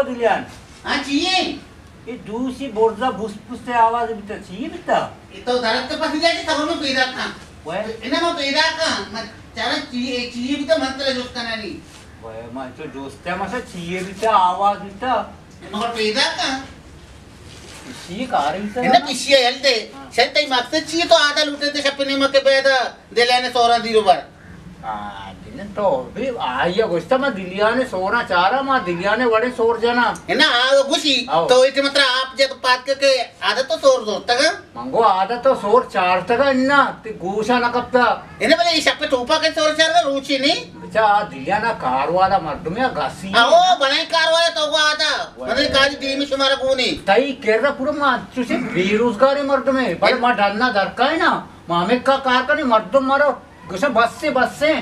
दिल्यान हाँ चाहिए ये दूसरी बोर्डा भुसभुस से आवाज भी तो चाहिए बिता ये तो धरत के पास जाके तब में पैदा का वह इन्हें मैं पैदा का मैं चारा चाहिए भी तो मंत्र जो उसका नहीं वह मैं तो दोस्त है मसा चाहिए बिता आवाज बिता मगर पैदा का इसी कारण से इन्हें पिछले हलते चलते ही मकसद चाहिए तो आधा लूटे थे शप्पे नहीं मके पैदा दिलाने 16 दिन ऊपर दिन तो भी आया गुस्सा में दिलिया ने सोना चारा मां दिलिया ने बड़े सोर जना है ना आ गुशी तो इतने मतलब आप जब बात करके आदत तो सोर दो तक मंगो आदत तो सोर चार तक इन्ना ते गोशा न कपता इन्हें बोले इस शप्पे टोपा के सोर चार का रुचि नहीं बच्चा दिलिया ना कार वाला मर्द में घासी आओ बनाई कार वाले तो वो आता मतलब काज दी में तुम्हारा गुनी तई केरला पूरा मां तुझे बेरोजगार मर्द में पर मां डालना दरकार है ना मामे का कार का नहीं मर्द मारो गुस्सा बस से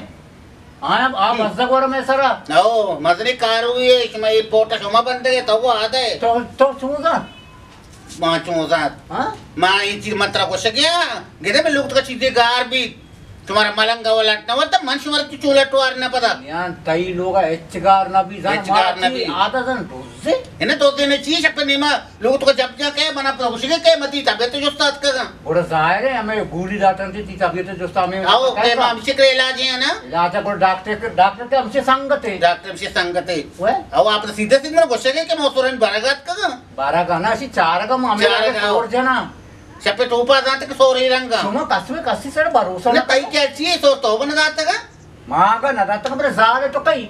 आप बस में सरा ओ मजरी कार हुई है कि मैं ये पोटा शोमा बनते है तो वो आता है तो सुनगा मां चोजात हां मां ये चीज मत रखो सकिया गिरे में लोग तो चीजें गार भी तुम्हारा मलंगा वाला ना वत मन शुमार की चूला टवार ना पता यार कई लोग एचगार ना भी एचगार ना भी आधा जन से इन्हें तो देने चाहिए अपने में लोग तो जब जा के बना तो उसी के मती तबीयत तो जो साथ का बड़ा जाहिर है हमें गोली दातन थी तबीयत जो सा में आओ के मां हमसे के इलाज है ना इलाज को डॉक्टर के हमसे संगत है डॉक्टर हमसे संगत है ओए आओ आप सीधे सीधे गुस्से के मौसोरन बारागात का 12 गाना सी 4 का मामला है और जना शपे टोपा जात के सोरे रंगा सुनो कसवे कसी सर भरोसा ना कई क्या चाहिए सो तो बन जाता का मां का ना रात का जाले तो कई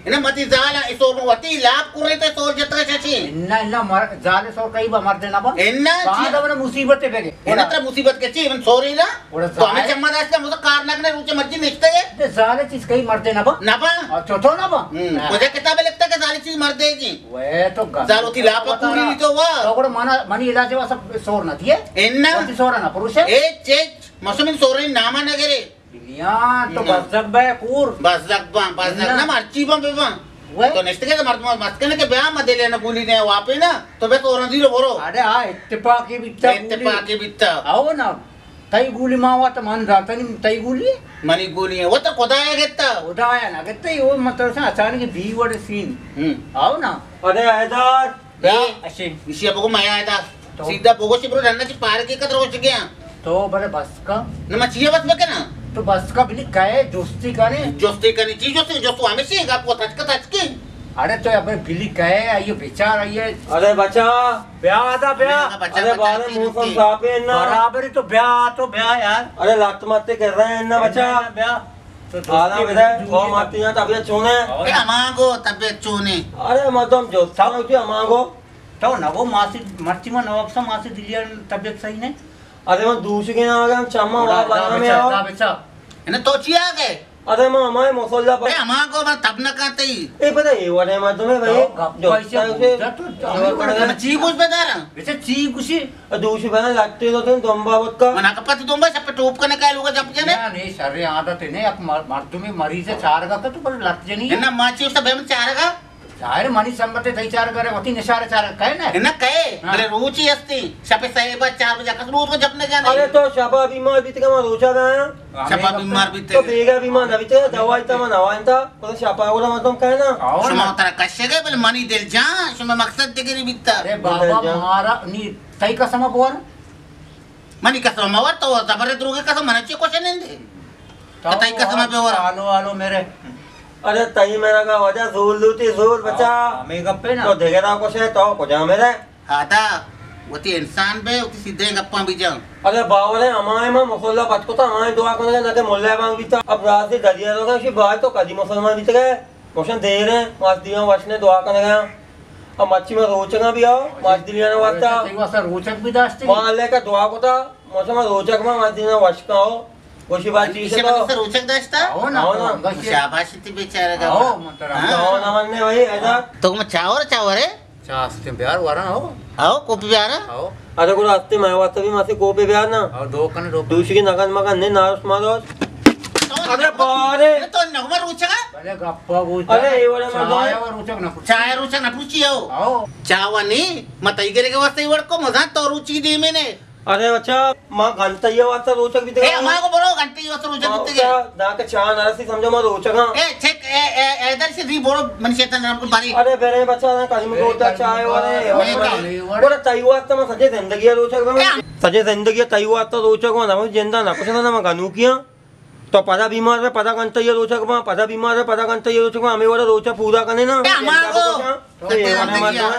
इन्हें मती जाला इसो वती लाभ कुरे तो सोर जतरा छची इन्ना मर जाले सो कई मर देना बा इन्ना बाद में मुसीबत पे के इन्ना तर मुसीबत के ची इन सोरी ना तो हमें चम्मा दास का मुझे कार लगने रुचे मर्जी निकते है ते जाले चीज कई मर देना बा ना बा छोटो ना बा मुझे किताबें लिखता के सारी चीज मर देगी वे तो जालो थी लाभ पूरी नहीं तो वा तो मनी इलाज वा सब सोर ना दिए इन्ना सोर ना पुरुष है ए चेक मौसम सोरी नामा नगरे बिलियान तो बस जग बे पूर बस जग ना मर्ची बम बे बम तो नेक्स्ट के मर्द मस्त के ब्याह मत लेना गोली ने वापे ना तो बे तो रंदी लो बोरो अरे आ इत्तेफाकी बित्ता आओ ना तई गोली मावा तो मन जाता नहीं तई गोली मनी गोली है वो तो कोदाया गेता उठाया ना कहते वो मतलब से अचानक भी वर्ड सीन आओ ना अरे हैदर बे अच्छे इसी बको मैं आया था सीधा बोगो सिब्रो रन्ना की पार के कदर हो गया तो बड़े बस का न मचिया बस बके ना तो बस का बिली गए दोस्ती करे दोस्ती करनी चीज जो तू हमें से आपको टच के अरे तो अब बिली गए ये बेचार आइए अरे बच्चा ब्याह था ब्याह अरे बारे मौसम साफ है ना बराबर ही तो ब्याह यार अरे लात मारते कर रहे हैं ना बच्चा ब्याह तो आना बेटा वो मारती ना तबीयत चूने ए अमागो तबीयत चूने अरे मतलब जो सालो की अमागो तो ना वो मासी मर्ची में नवाब सा मासी दिलिया तबीयत सही नहीं अरे मैं दूसरे के ना हम चम्मा वाला बना में आओ इन्हें तो चिया गए अरे मैं हमारे मौसला पर अमागो मैं तब न कहते ही ए पता है वाले मैं तुम्हें भाई जो तो ची कुछ बता रहा वैसे ची कुछ दूसरी बना लगते तो तुम बाबत का मना का पति तुम सब पे टोप करने का लोग जब जाने नहीं सर आदत है नहीं अब मर्द में मरीज है चार का तो पर लट जनी है ना माची उस बेम चार का चार मनी संबते दई चार करे होती निशार चार कहे ना है ना कहे अरे रुचि असती शपे सही बात 4 बजे का रोज को जपने जाना अरे तो शबा बीमार बीत का मैं रोचा गया शपा बीमार बीते तो बेगा बीमार ना बीते दवाई ता मैं नवाइन था तो शपा वाला मतलब कहे ना शुमा उतरा कश्य गए बल मनी दिल जा शुमा मकसद दिगरी बीतता अरे बाबा मारा नी तई का समा बोर मनी का समा वर तो जबरे द्रोगे का समा नचे क्वेश्चन नहीं दे तई का समा पे वर आलो मेरे अरे तई मेरा का वजह जोर लूटी जोर बच्चा हमें गप्पे ना तो देखेरा को से तो को जा मेरे हादा वती इंसान बे उती सीधे गप्पा भी जाओ अरे बावले हमारे में मसल्ला पच को तो हमारे दुआ करने ना के मोल्ले मांग भी था अब रात से दरिया लोग की बात तो कदी मुसलमान भी गए मोशन दे रहे मास दिया वशने दुआ करने गया अब मच्छी में रोचक भी आओ मास दिलिया ने वास्ता वैसा रोचक भी दास्ते मान ले का दुआ को था मौसम में रोचक में मास दिलिया वश का हो कोशी बात चीज इसे मतलब रोचक दास्ता हो ना शाबाश इतनी बेचारा का हो मतलब हो ना मानने भाई ऐसा तो मैं चावर है चास्ते प्यार वारा हो आओ कॉपी प्यारा आओ अरे को रास्ते में वास्ते भी मासे को पे प्यार ना और दो कने दो दूसरी नगन मगन ने नारस मारो अरे बारे तो नगमा रोचक अरे गप्पा वो अरे ये वाले में चाय और रोचक ना चाय रोचक ना पूछियो आओ चावनी मत इगरे के वास्ते वड़ को मजा तो रुचि दे मैंने अरे बच्चा मां घंटा ये बात रोचक भी ए हमारे को बोलो घंटे ये तो रोचक बिते गए ना के चार नरसी समझो मैं रोचक हां ए चेक ए इधर से री बोलो मन शैतान नाम को बारी अरे बेरे बच्चा ना कहीं में होता चाय वाले बोले तई हुआ तो मैं सजे जिंदगी रोचक में सजे जिंदगी तई हुआ तो रोचक हो ना जिंदा ना कुछ ना मैं गानू किया तो पदा बीमार है पदा घंटा ये रोचक में पदा बीमार है पदा घंटा ये रोचक में हमें वाला रोचक पूरा करने ना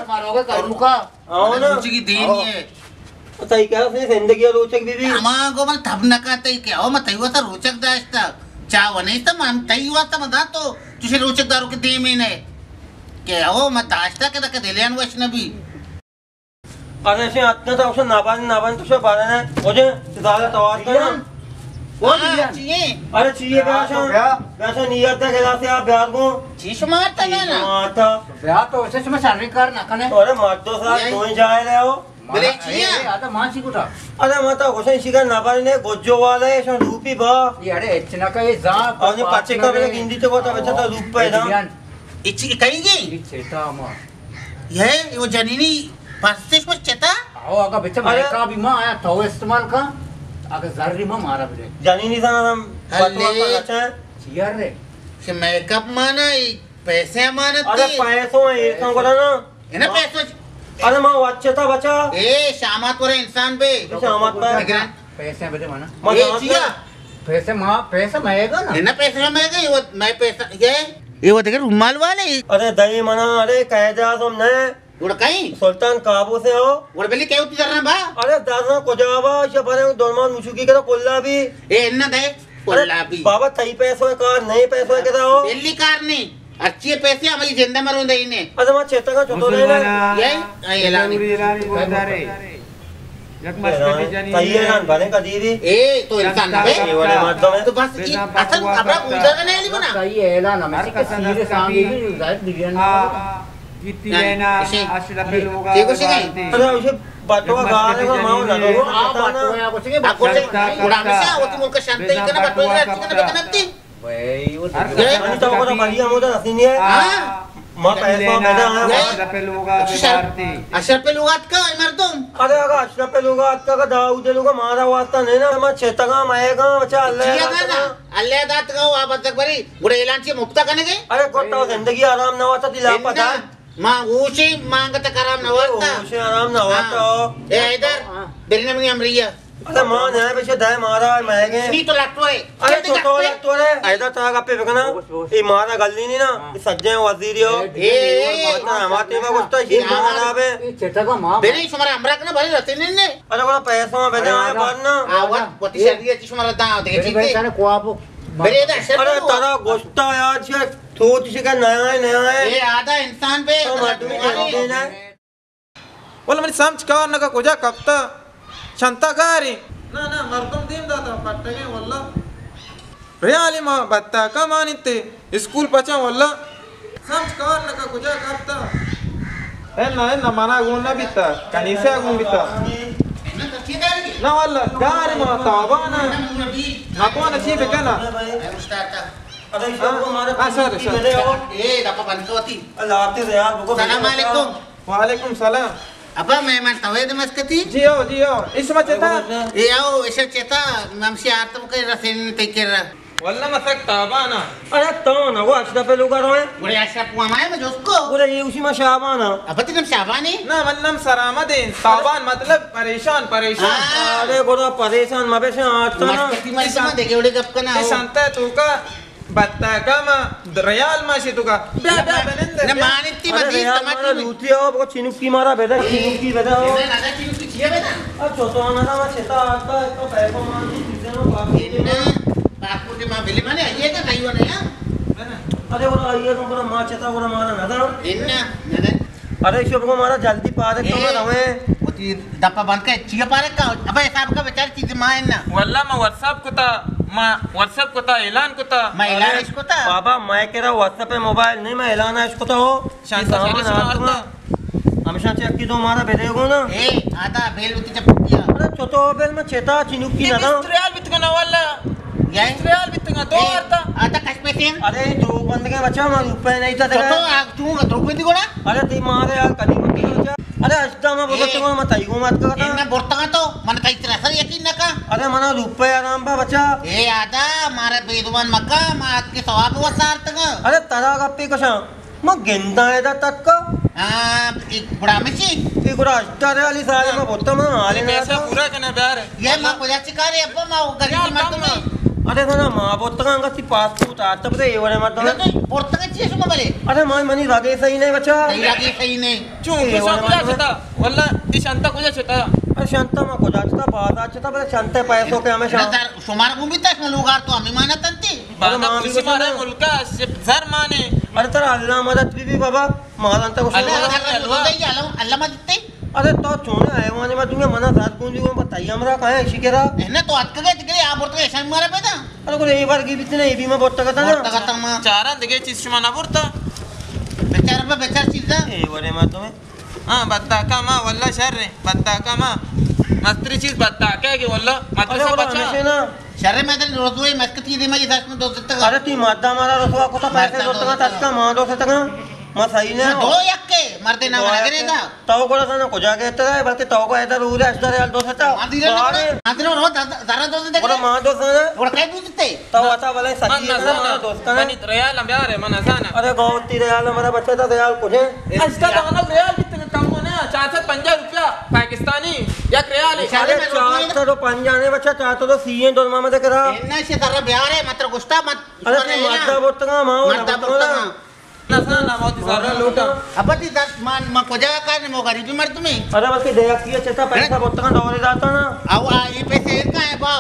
मारोगे करू का आओ ना की देनी है तई क्या से जिंदगी रोचक बीबी हमारे को मतलब थब नका तई क्या हो मैं तई हुआ था रोचक दास्ता चाव नहीं था मैं तई हुआ था बता तो तुझे रोचक दारू के दे में ने क्या हो मैं दास्ता के तक दिलियन वैष्णवी अरे से इतना तो उसे नाबान तो सब बारे ने मुझे ज्यादा तवार करना वो चाहिए अरे चाहिए वैसे नियत है गला से आप ब्याह को चीज मारता है ना मारता ब्याह तो वैसे मैं शादी कर ना कने अरे मत तो साथ दो ही जाए रहे हो बोले चाहिए आता मानसी कुठा अरे मत उसे शिकार नाबान ने गोजो वाला है सो रूपी बा ये अरे इतना का ये जा और ये पाचे का बेले हिंदी तो कोता बच्चा तो रूप पे ना इच्छी कहेगी ये चेता मा ये वो जननी पास्ते को चेता आओ आगा बच्चा मैं का भी मां आया तो इस्तेमाल का आगे जर्री मां मारा बे जानी नहीं था हम बतवा का अच्छा है यार रे कि मेकअप माना पैसे मानते अरे पैसों है एक काम करो ना है ना पैसों अरे मां अच्छा था बच्चा ए शामत पर इंसान पे शामत पे पैसे बदे माना ए जिया पैसे मां पैसा महंगा ना है ना पैसे में गए वो मैं पैसा ये वो देख रुमाल वाले अरे दही मना अरे कह जा तुम ने उड़ कहीं सुल्तान काबू से हो उड़ बेली क्या उतर रहा बा अरे दादा को जावा ये भरे दोनमान मुशुकी के तो कोल्ला भी ए इन्ना दे कोल्ला भी बाबा तई पैसों का नहीं पैसों के हो दिल्ली कार नहीं अच्छे पैसे हमारी जिंदा मरो दे इन्हें अरे मैं चेता का छोटो ले ये एलानी सही है ना भले का दीदी ए तो इंसान है ये वाले मर्दों में तो बस असल अपना गुजर का नहीं बना सही है एलान हमें के सीधे सामने भी जाहिर बिरयानी कितनी लेना अशरफ लोग देखो से गई अरे उसे बटवा गाने को माओ ना वो आ बटवा कुछ के aku udah bisa waktu mau ke santai karena batu ini kan nanti भाई वो ये तो को बढ़िया मोदा हसीनी है हाँ मां पैसा मैंने आया अशरफ लोग बेदारती अशरफ पे लुगात का मर्दम अरे अगर अशरफ पे लोग आज का दाऊद लोग मारा वास्ता नहीं ना मैं चेतगा माएगा बच्चा अल्लाह दात का आप तक बरी बुरे ऐलान से मुफ्ता करने गए अरे कोटा जिंदगी आराम ना होता दिला पता मां ऊंची मांग तक आराम ना होता उसे आराम ना होता ए इधर बेरने में अमरिया अरे मां ने पीछे दाए मारा माएगे नहीं तो लगतो है अरे छोटो लगतो रे ऐदा ता गप्पे बेकना ये मारा गल्ली नहीं ना सज्जे वजीर हो ए हमारे में कुछ तो ही मारा बे चेता का मां बेरे सुमारा हमरा कना भले रहते ने अरे कोना पैसा में बेदा आए बनना आवत पति शरीर की सुमारा दा दे ठीक है ठीक को आप बेरे इधर अशरफ अरे तारा गोश्ता यार छे सोच से का नया है ये आधा इंसान पे वला मनी समझ का नका कोजा कप्ता शंता गारी ना ना मर्दम दीम दाता पट्टगे वल्ला रियाली मा बत्ता का मानिते स्कूल पचा वल्ला समझ का नका कोजा कप्ता ए ना मना गुना बिता कनीसे गुन बिता ना वल्ला गारी मा ताबाना ना को ना छी बेकना अरे इसको हमारे सर ए दापा बनकवती अल्लाह हाफिज़ यार बुको सलाम अलैकुम वालेकुम सलाम apa memang tawed maskati जियो इसमें चेता ए आओ ऐसे चेता नमसी आतम के रसेन तेकेरा वल्ला मसक ताबाना अरे तो ना वो अशरफ पे लोग आ रहे हैं बुरे आशा पुआमाए में जोसको पूरे ये उसी में शाबाना अब तीनम शाबानी ना वल्लम सरामदीन ताबान मतलब परेशान अरे गोरा परेशान मबे से आज तो ना मस्कती में इसमें देखे उड़े गप करना ए संता तू का बत्ता का मा रियाल माशी तू का बे बनंदे न मानिती अरे मदी यार टमाटर मारा लूटिया हो वो चिनुकी मारा बेटा चिनुकी बेटा हो ना ना चीज की छिए बेटा अब छोटो ना ना चेता आता तो पैसा मान दी चीजें नो बाकी इन्ना बापू के मां बेली माने आइए का नहीं होना यार अरे वो आइए तो पूरा मां चेता पूरा मारा ना था इन्ना ना अरे शोभ को मारा जल्दी पारे तो ना हमें होती दप्पा बंद का चिया पारे का अब हिसाब का बेचार चीज मां इन्ना वल्ला मा व्हाट्सएप को ता ऐलान को ता मैं ऐलान इसको था बाबा मैं कह रहा व्हाट्सएप पे मोबाइल नहीं मैं ऐलान है इसको तो हो शांता हमेशा चेक की तो हमारा भेजेगो ना ए आधा बेल उती जब दिया अरे छोटो बेल में चेता चिनुकी ना था रियाल बित का वल्ला ये रियाल बित का दो अर्ता आधा कश पे थे अरे जो बंद के बच्चा मैं रुपए नहीं था तो आग तू द्रौपदी गोड़ा अरे ती मारे यार कदी मत अरे अष्टा मैं बोलते को मैं तई को मत करता इन्ना बोलता तो मन कई तरह से यकीन न का अरे मना रुपये आराम बा बच्चा ए आदा मारे बेदुमान मक्का मात के सवाब वो सार्थक अरे तरा गप्पी कशा मैं गेंदा है दा तक का एक बड़ा में ची ये गुड़ा अस्टर है अली सारे मैं बोलता मैं आले ना पैसा पूरा करना प्यार ये मां को जाची करे अब मां गरीब मत में अरे ना मां बोलता का अंगती पासपोर्ट आता बे ये वाले मत ना बोलता के चीज में बोले अरे मां मनी रागे सही नहीं बच्चा सही लगी सही नहीं चू पैसा कुजा छता वल्ला ती शांता कुजा छता अरे शांता मां को जाता बात अच्छा बे शांता पैसों के हमेशा सुमार गुंबी तक लोगार तो हमें माना तंती बादा पुलिस मारे मुल्का सर माने अरे तेरा अल्लाह मदद भी बाबा मारन तक अल्लाह मदद ते अरे तो चोने आए वाने में तुम्हें मना साथ कौन जी को बताइए हमरा कहां है शिकेरा एने तो अटक गए तिकरे आ बोलते ऐसा मारा बेटा अरे को एक बार की बितने ये भी मैं बोलता कहता ना बोलता कहता मां चारा दिगे चीज माना बोलता बेचारा पे बेचारा चीज ए वरे में तुम्हें हां बत्ता का मां वल्ला शर रे बत्ता का मां मस्त्री चीज बत्ता क्या कि वल्ला मदरसा बच्चा ना शर्रे में तेरे रोज वही मस्कत की दे मैं दस में दो तक अरे ती मादा मारा रसवा को तो पैसे दो तक तक मां दो से तक मैं सही ने दो यक्के मरते ना मना करेगा तो को ना को जाके इतना है बल्कि तो को इधर रूल है इधर यार दो से तो आदि रो दारा दो से और मां दो से और कई दूते तो आता वाले सच्ची है ना दोस्त का मनी रियाल हम यार मन असाना अरे गौती रियाल हमारा बच्चा था रियाल कुछ इसका दाना रियाल कितने कम होने 450 रुपया पाकिस्तानी या रियाल अरे 405 जाने बच्चा 400 तो सीए दो में देख रहा इन्ना से तारा ब्याह है मात्र गुस्ता मत अरे मादा बोतगा मां माता ना साना बहुत सारा लूटा अपती दस मान मा को जागा का ने मो गरीबी मर तुम्हें अरे बल्कि देख किया चेता पैसा बोतगा दौड़े जाता ना अब आ ये पैसे का है बा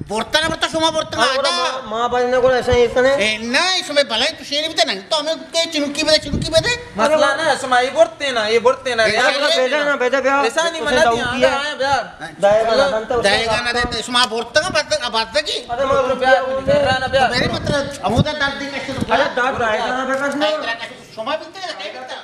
बोलता ना बोलता सुमा बोलता आदा मां बजने को ऐसा ही इसने ए ना इसमें भलाई तो शेर भी तो नहीं तो हमें के चिनुकी बदे मसला ना समाई बोलते ना ये बोलते ना बेटा ना बेटा ब्याह ऐसा नहीं मना दिया आया यार दाएगा ना बनता जाएगा ना देते सुमा बोलता का बात की अरे मैं रुपया कर रहा ना ब्याह मेरे मतलब अमुदा दर्द दी कैसे अरे दाद दाएगा ना बेटा सुमा भी तो